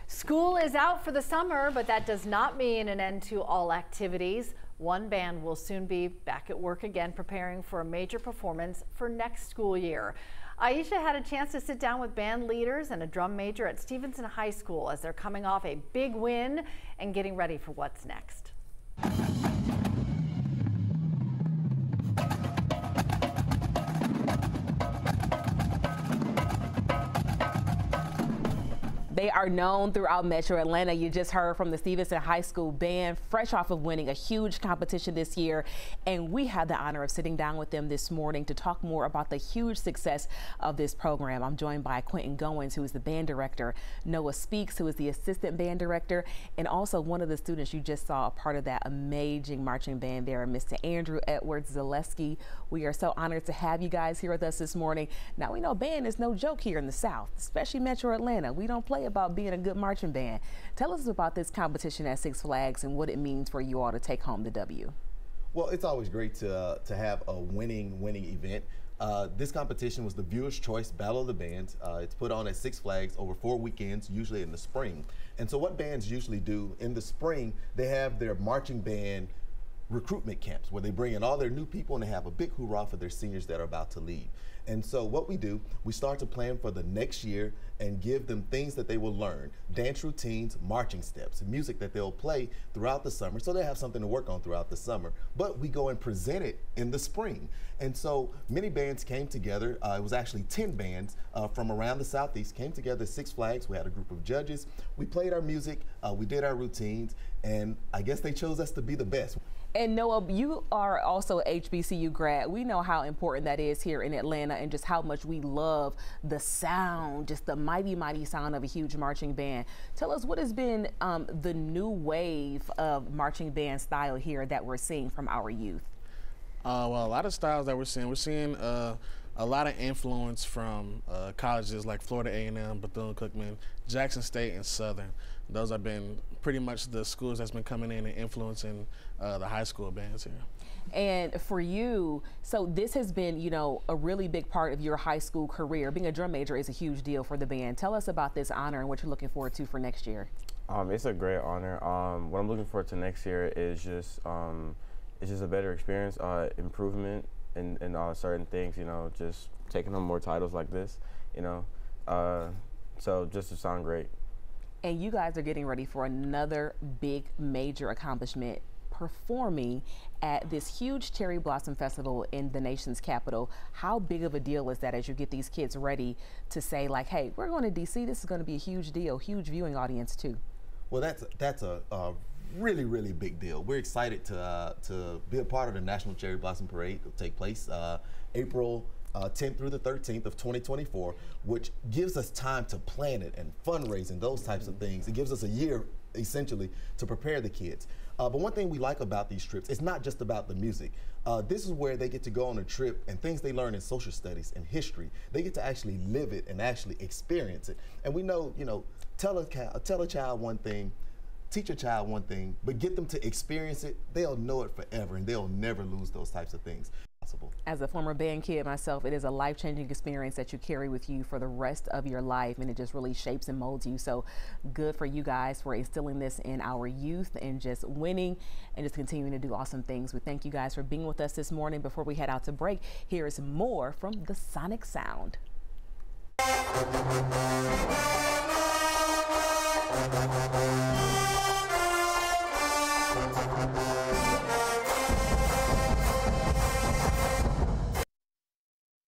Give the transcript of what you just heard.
School is out for the summer, but that does not mean an end to all activities. One band will soon be back at work again, preparing for a major performance for next school year. Aisha had a chance to sit down with band leaders and a drum major at Stephenson High School as they're coming off a big win and getting ready for what's next. They are known throughout Metro Atlanta. You just heard from the Stephenson High School band, fresh off of winning a huge competition this year. And we had the honor of sitting down with them this morning to talk more about the huge success of this program. I'm joined by Quentin Goins, who is the band director, Noah Speaks, who is the assistant band director, and also one of the students you just saw a part of that amazing marching band there, Mr. Andrew Edwards Zaleski. We are so honored to have you guys here with us this morning. Now, we know band is no joke here in the South, especially Metro Atlanta. We don't play about being a good marching band. Tell us about this competition at Six Flags and what it means for you all to take home the W. Well, it's always great to have a winning event. This competition was the Viewer's Choice Battle of the Bands. It's put on at Six Flags over 4 weekends, usually in the spring. And so what bands usually do in the spring, they have their marching band recruitment camps where they bring in all their new people and they have a big hoorah for their seniors that are about to leave. And so what we do, we start to plan for the next year and give them things that they will learn, dance routines, marching steps, music that they'll play throughout the summer, so they have something to work on throughout the summer. But we go and present it in the spring. And so many bands came together. It was actually 10 bands from around the Southeast came together at Six Flags. We had a group of judges. We played our music, we did our routines, and I guess they chose us to be the best. And Noah, you are also a HBCU grad. We know how important that is here in Atlanta and just how much we love the sound, just the mighty, mighty sound of a huge marching band. Tell us what has been the new wave of marching band style here that we're seeing from our youth. Well, a lot of styles that we're seeing a lot of influence from colleges like Florida A&M, Bethune-Cookman, Jackson State, and Southern. Those have been pretty much the schools that's been coming in and influencing the high school bands here. And for you, so this has been, you know, a really big part of your high school career. Being a drum major is a huge deal for the band. Tell us about this honor and what you're looking forward to for next year. It's a great honor. What I'm looking forward to next year is just a better experience, improvement in certain things, you know, just taking home more titles like this, you know, so just to sound great. And you guys are getting ready for another big major accomplishment, performing at this huge Cherry Blossom Festival in the nation's capital. How big of a deal is that as you get these kids ready to say like, hey, we're going to DC, this is going to be a huge deal, huge viewing audience too? Well, that's a really, really big deal. We're excited to be a part of the National Cherry Blossom Parade. It'll take place April 10th through the 13th of 2024, which gives us time to plan it and fundraising, those types of things. It gives us a year, essentially, to prepare the kids. But one thing we like about these trips, it's not just about the music. This is where they get to go on a trip and things they learn in social studies and history. They get to actually live it and actually experience it. And we know, you know, tell a child one thing, teach a child one thing, but get them to experience it, they'll know it forever and they'll never lose those types of things. As a former band kid myself, it is a life-changing experience that you carry with you for the rest of your life, and it just really shapes and molds you. So good for you guys for instilling this in our youth and just winning and just continuing to do awesome things. We thank you guys for being with us this morning. Before we head out to break, here is more from the Sonic Sound.